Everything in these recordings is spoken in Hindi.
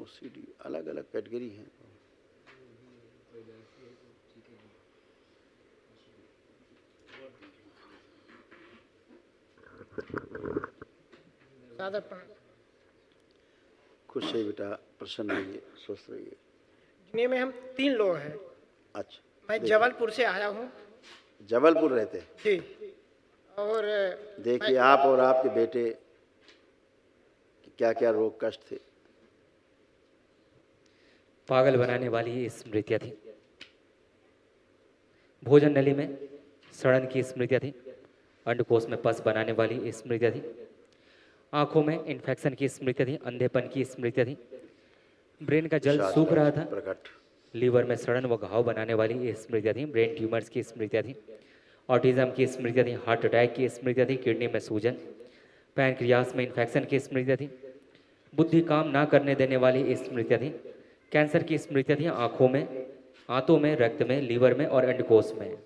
OCD अलग अलग कैटेगरी है। खुश रहिए बेटा, प्रसन्न रहिए, स्वस्थ रहिए। दुनिया में हम 3 लोग हैं। अच्छा, मैं जबलपुर से आया हूँ जबलपुर रहते हैं? जी। और देखिए आप और आपके बेटे की क्या क्या रोग कष्ट थे। पागल बनाने वाली ये स्मृतियाँ थी, भोजन नली में सड़न की स्मृतियाँ थी, अंडकोश में पस बनाने वाली स्मृतियाँ थी, आंखों में इन्फेक्शन की स्मृतियाँ थी, अंधेपन की स्मृतियाँ थी, ब्रेन का जल सूख रहा था, प्रकट लीवर में सड़न व घाव बनाने वाली स्मृतियाँ थी, ब्रेन ट्यूमर्स की स्मृतियाँ थी, ऑटिज्म की स्मृतियाँ थी, हार्ट अटैक की स्मृतियाँ थी, किडनी में सूजन, पैनक्रियास में इन्फेक्शन की स्मृतियाँ थी, बुद्धि काम ना करने देने वाली स्मृतियाँ थी, कैंसर की स्मृतियाँ थी, आंखों में, आंतों में, रक्त में, लीवर में और अंडकोश में।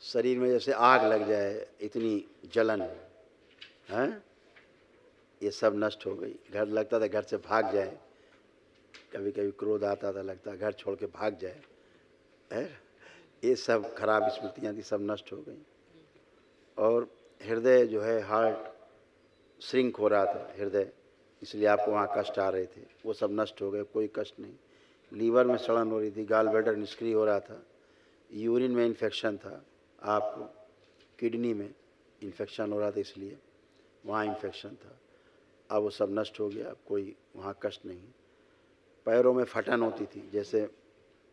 शरीर में जैसे आग लग जाए, इतनी जलन है, ये सब नष्ट हो गई। घर लगता था घर से भाग जाए, कभी कभी क्रोध आता था, लगता घर छोड़ के भाग जाए है। ये सब खराब स्मृतियाँ थी, सब नष्ट हो गई। और हृदय जो है, हार्ट श्रिंक हो रहा था हृदय, इसलिए आपको वहाँ कष्ट आ रहे थे, वो सब नष्ट हो गए, कोई कष्ट नहीं। लीवर में सड़न हो रही थी, गाल ब्लैडर निष्क्रिय हो रहा था, यूरिन में इन्फेक्शन था, आपको किडनी में इन्फेक्शन हो रहा था, इसलिए वहाँ इन्फेक्शन था। अब वो सब नष्ट हो गया, कोई वहाँ कष्ट नहीं। पैरों में फटन होती थी, जैसे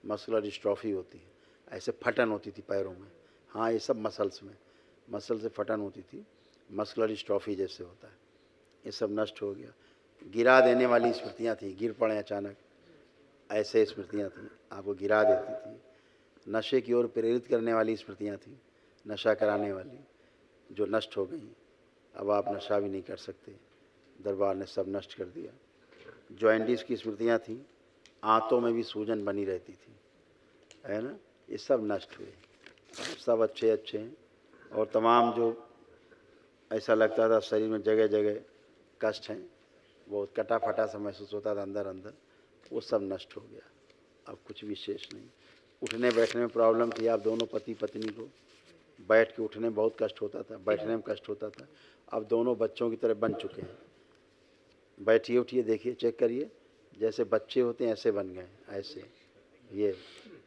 मस्कुलर डिस्ट्रॉफी होती है, ऐसे फटन होती थी पैरों में। हाँ, ये सब मसल्स में, मसल से फटन होती थी, मस्कुलर डिस्ट्रॉफी जैसे होता है, ये सब नष्ट हो गया। गिरा देने वाली स्मृतियाँ थी, गिर पड़े अचानक, ऐसे स्मृतियाँ थी, आपको गिरा देती थी। नशे की ओर प्रेरित करने वाली स्मृतियाँ थी, नशा कराने वाली, जो नष्ट हो गई। अब आप नशा भी नहीं कर सकते, दरबार ने सब नष्ट कर दिया। जॉइंटिस की स्मृतियाँ थी, आंतों में भी सूजन बनी रहती थी, है ना, ये सब नष्ट हुए, सब अच्छे अच्छे हैं। और तमाम जो ऐसा लगता था शरीर में जगह जगह कष्ट हैं, बहुत कटा फटा सा महसूस होता था अंदर अंदर, वो सब नष्ट हो गया। अब कुछ विशेष नहीं। उठने बैठने में प्रॉब्लम थी, आप दोनों पति पत्नी को बैठ के उठने में बहुत कष्ट होता था, बैठने में कष्ट होता था। अब दोनों बच्चों की तरह बन चुके हैं, बैठिए उठिए, देखिए चेक करिए, जैसे बच्चे होते हैं ऐसे बन गए, ऐसे ये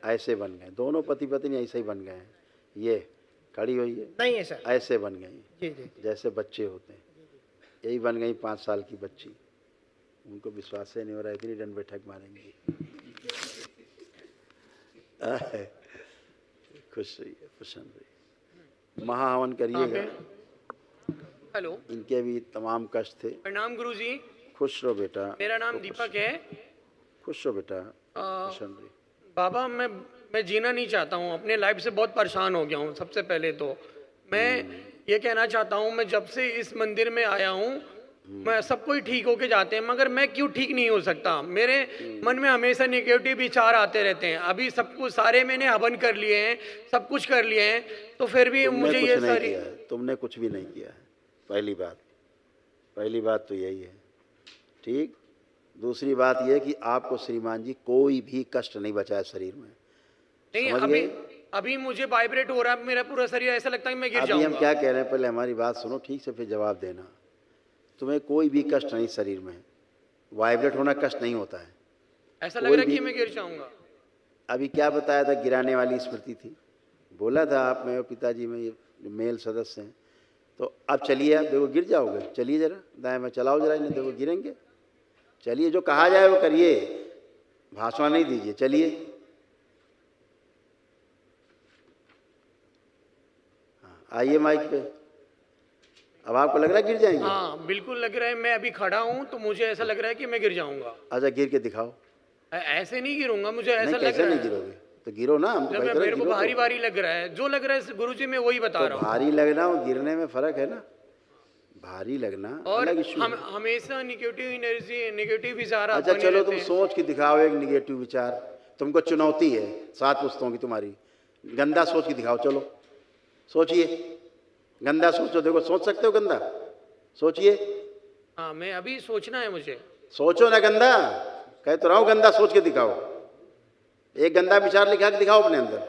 ऐसे बन गए, दोनों पति पत्नी ऐसे ही बन गए हैं। ये खड़ी हुई है, नहीं है सर, ऐसे बन गई जी जी। जैसे बच्चे होते हैं, यही बन गई 5 साल की बच्ची। उनको विश्वास ही नहीं हो रहा, इतनी दंड बैठक मारेंगे। खुश रहिए, प्रसन्न रहिए, महाहवन करिएगा। हेलो, इनके भी तमाम कष्ट थे। प्रणाम गुरुजी। खुश रहो बेटा, मेरा नाम दीपक है। खुश रहो बेटा, प्रसन्न रहिए। बाबा, मैं जीना नहीं चाहता हूँ, अपने लाइफ से बहुत परेशान हो गया हूँ। सबसे पहले तो मैं ये कहना चाहता हूँ, मैं जब से इस मंदिर में आया हूँ, मैं सब कोई ठीक होके जाते हैं, मगर मैं क्यों ठीक नहीं हो सकता? मेरे मन में हमेशा नेगेटिव विचार आते रहते हैं। अभी सब कुछ सारे मैंने हवन कर लिए हैं, सब कुछ कर लिए हैं, तो फिर भी मुझे ये सारी। तुमने कुछ भी नहीं किया है, पहली बात तो यही है, ठीक। दूसरी बात यह कि आपको श्रीमान जी कोई भी कष्ट नहीं बचा है शरीर में। नहीं, अभी मुझे वाइब्रेट हो रहा है मेरा पूरा शरीर, ऐसा लगता है कि मैं गिर जाऊंगा। अभी हम क्या कह रहे हैं, पहले हमारी बात सुनो ठीक से, फिर जवाब देना। तुम्हें कोई भी कष्ट नहीं शरीर में, वाइब्रेट होना कष्ट नहीं होता है। ऐसा लग रहा है कि मैं गिर जाऊंगा। अभी क्या बताया था, गिराने वाली स्मृति थी, बोला था आप में और पिताजी में, ये मेल सदस्य हैं। तो अब चलिए, आप देखो गिर जाओगे, चलिए जरा दाएं में चलाओ जरा, नहीं देखो गिरेंगे। चलिए, जो कहा जाए वो करिए, भाषण नहीं दीजिए, चलिए। हाँ, आइए माइक पे। अब आपको लग रहा है गिर जाएंगे? हाँ बिल्कुल लग रहा है, मैं अभी खड़ा हूँ तो मुझे ऐसा लग रहा है कि मैं गिर जाऊंगा। अच्छा, गिर के दिखाओ। ऐसे नहीं गिरूंगा, मुझे ऐसा लग कैसे रहा नहीं है। गिरोगे? तो गिरो ना, हम जब मेरे को भारी भारी लग रहा है, जो लग रहा है गुरुजी मैं वही बता रहा हूँ। भारी लगना और गिरने में फर्क है ना, भारी लगना और अलग इश्यू है। हमेशा निगेटिव एनर्जी, निगेटिव विचार। अच्छा चलो, तुम सोच के दिखाओ एक निगेटिव विचार, तुमको चुनौती है 7 पुस्तकों की तुम्हारी। गंदा सोच के दिखाओ, चलो सोचिए, गंदा सोचो, देखो सोच सकते हो गंदा, सोचिए। हाँ, मैं अभी सोचना है मुझे। सोचो ना गंदा, कह तो रहा हूं गंदा सोच के दिखाओ। एक गंदा विचार लिखा के दिखाओ अपने अंदर।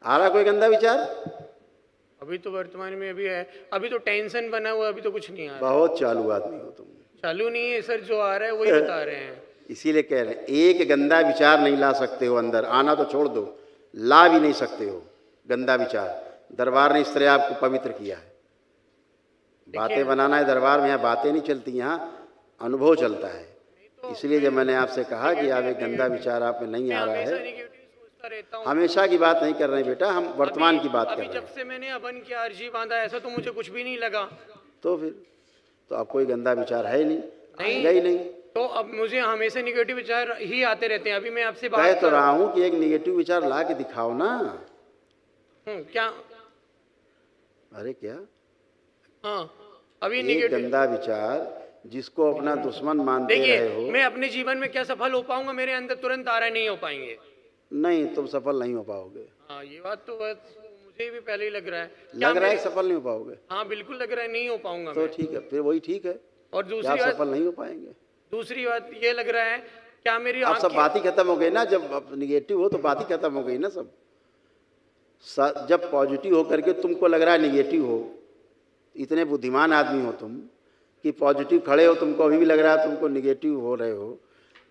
आ रहा कोई गंदा विचार? अभी तो वर्तमान में अभी है, अभी तो टेंशन बना हुआ, अभी तो कुछ नहीं आ रहा। बहुत चालू आदमी हो तुम। चालू नहीं है सर, जो आ रहा है वही बता रहे हैं। इसीलिए कह रहे हैं, एक गंदा विचार नहीं ला सकते हो अंदर, आना तो छोड़ दो, ला भी नहीं सकते हो गंदा विचार। दरबार ने इस तरह आपको पवित्र किया है। बातें बनाना है दरबार में, यहाँ बातें नहीं चलती, यहाँ अनुभव चलता है। इसलिए जब मैंने आपसे कहा कि आप एक गंदा विचार आप में नहीं आ रहा है, सोचता रहता हूँ। हमेशा की बात नहीं कर रहे बेटा, हम वर्तमान की बात कर अभी रहे जब हैं। से मैंने अबन की अर्जी बांधा ऐसा तो मुझे कुछ भी नहीं लगा। तो फिर तो अब कोई गंदा विचार है ही नहीं, नहीं। आएगा ही नहीं। तो अब मुझे हमेशा निगेटिव विचार ही आते रहते हैं। अभी मैं आपसे कह बात तो रहा हूं कि एक निगेटिव विचार ला के दिखाओ ना। क्या? अरे क्या? हाँ, अभी एक निगेटिव। गंदा विचार जिसको अपना दुश्मन मानते रहे देखिए, हो। मैं अपने जीवन में क्या सफल हो पाऊंगा? मेरे अंदर तुरंत आ रहा नहीं हो पाएंगे। नहीं, तुम सफल नहीं हो पाओगे। हाँ, ये बात तो मुझे भी पहले ही लग रहा है। लग रहा है सफल नहीं हो पाओगे? हाँ, बिल्कुल लग रहा है नहीं हो पाऊंगा तो मैं। ठीक है, फिर वही ठीक है। और क्या सफल नहीं हो पाएंगे? दूसरी बात ये लग रहा है, क्या मेरी अब सब बात ही खत्म हो गई ना। जब निगेटिव हो तो बात ही खत्म हो गई ना सब। जब पॉजिटिव हो करके तुमको लग रहा है निगेटिव हो, इतने बुद्धिमान आदमी हो तुम कि पॉजिटिव खड़े हो, तुमको अभी भी लग रहा है तुमको निगेटिव हो रहे हो,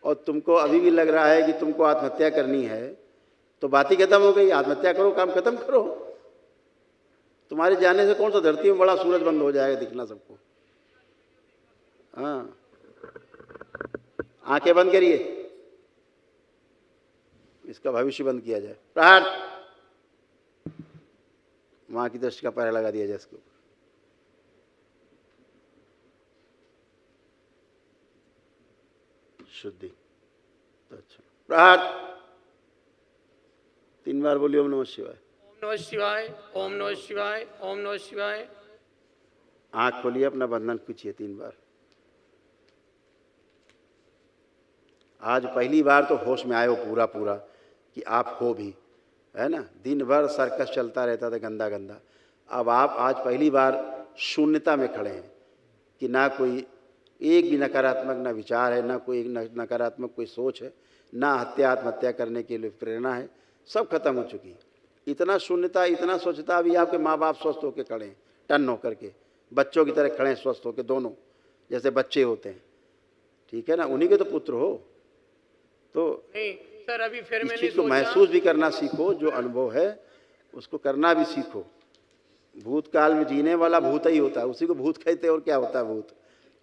और तुमको अभी भी लग रहा है कि तुमको आत्महत्या करनी है, तो बात ही खत्म हो गई। आत्महत्या करो, काम खत्म करो। तुम्हारे जाने से कौन सा धरती में बड़ा सूरज बंद हो जाएगा दिखना सबको। हाँ, आंखें बंद करिए, इसका भविष्य बंद किया जाए। प्रहार, मां की दृष्टि का पहरा लगा दिया जाए इसके ऊपर। शुद्धि तो अच्छा। प्रहार, 3 बार बोलिए ओम नमः शिवाय। ओम नमः शिवाय, ओम नमः शिवाय, ओम नमः शिवाय। आंख खोलिए, अपना बंधन खींचिए 3 बार। आज पहली बार तो होश में आए हो पूरा पूरा कि आप हो भी, है ना। दिन भर सर्कस चलता रहता था गंदा गंदा। अब आप आज पहली बार शून्यता में खड़े हैं कि ना कोई एक भी नकारात्मक ना विचार है, ना कोई नकारात्मक कोई सोच है, ना हत्या आत्महत्या करने के लिए प्रेरणा है। सब खत्म हो चुकी है। इतना शून्यता, इतना स्वच्छता। अभी आपके माँ बाप स्वस्थ होकर खड़े हैं, टन होकर के, बच्चों की तरह खड़े हैं स्वस्थ होकर, दोनों जैसे बच्चे होते हैं, ठीक है ना। उन्हीं के तो पुत्र हो। तो नहीं सर, अभी फिर इस मैंने चीज़ को महसूस भी करना सीखो, जो अनुभव है उसको करना भी सीखो। भूतकाल में जीने वाला भूत ही होता है, उसी को भूत कहते हैं। और क्या होता है भूत?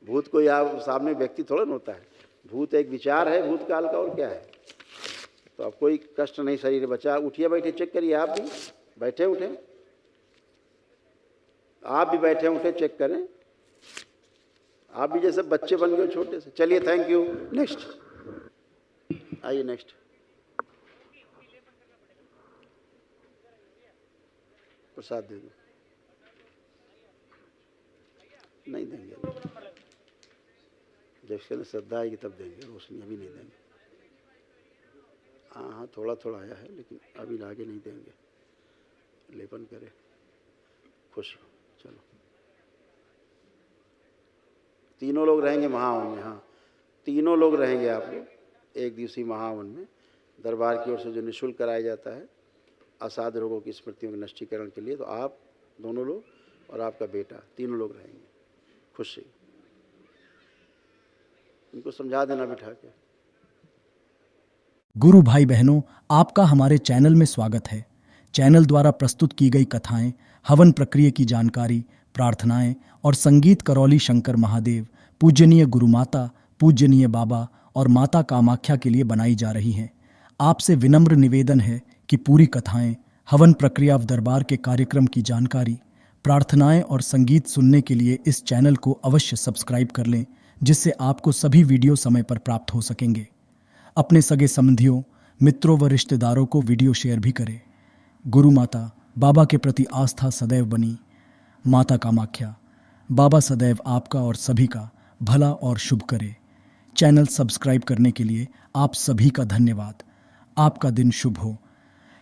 भूत कोई आप सामने व्यक्ति थोड़ा ना होता है। भूत एक विचार है भूतकाल का, और क्या है। तो अब कोई कष्ट नहीं शरीर बचा। उठिए, बैठे, चेक करिए। आप भी बैठे उठे, आप भी बैठे उठे, चेक करें। आप भी जैसे बच्चे बन गए छोटे से। चलिए, थैंक यू। नेक्स्ट आइए, नेक्स्ट। प्रसाद दे दो। नहीं देंगे, जब इसके लिए श्रद्धा आएगी तब देंगे। रोशनी अभी नहीं देंगे। हाँ हाँ, थोड़ा थोड़ा आया है, लेकिन अभी आगे नहीं देंगे। लेपन करे, खुश हो। चलो, तीनों लोग रहेंगे महावन में। हाँ, तीनों लोग रहेंगे आप लोग एक दिवसीय महावन में। दरबार की ओर से जो निःशुल्क कराया जाता है असाध्य रोगों की स्मृतियों के नष्टीकरण के लिए, तो आप दोनों लोग और आपका बेटा, तीनों लोग रहेंगे। खुशी, इनको समझा देना बिठा के। गुरु भाई बहनों, आपका हमारे चैनल में स्वागत है। चैनल द्वारा प्रस्तुत की गई कथाएं, हवन प्रक्रिया की जानकारी, प्रार्थनाएं और संगीत करौली शंकर महादेव, पूजनीय गुरु माता, पूजनीय बाबा और माता कामाख्या के लिए बनाई जा रही हैं। आपसे विनम्र निवेदन है कि पूरी कथाएं, हवन प्रक्रिया व दरबार के कार्यक्रम की जानकारी, प्रार्थनाएं और संगीत सुनने के लिए इस चैनल को अवश्य सब्सक्राइब कर लें, जिससे आपको सभी वीडियो समय पर प्राप्त हो सकेंगे। अपने सगे संबंधियों, मित्रों व रिश्तेदारों को वीडियो शेयर भी करें। गुरु माता, बाबा के प्रति आस्था सदैव बनी। माता कामाख्या, बाबा सदैव आपका और सभी का भला और शुभ करे। चैनल सब्सक्राइब करने के लिए आप सभी का धन्यवाद। आपका दिन शुभ हो।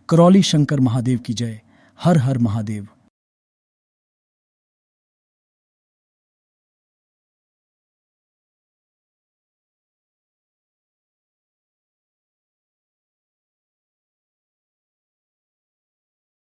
करौली शंकर महादेव की जय। हर हर महादेव।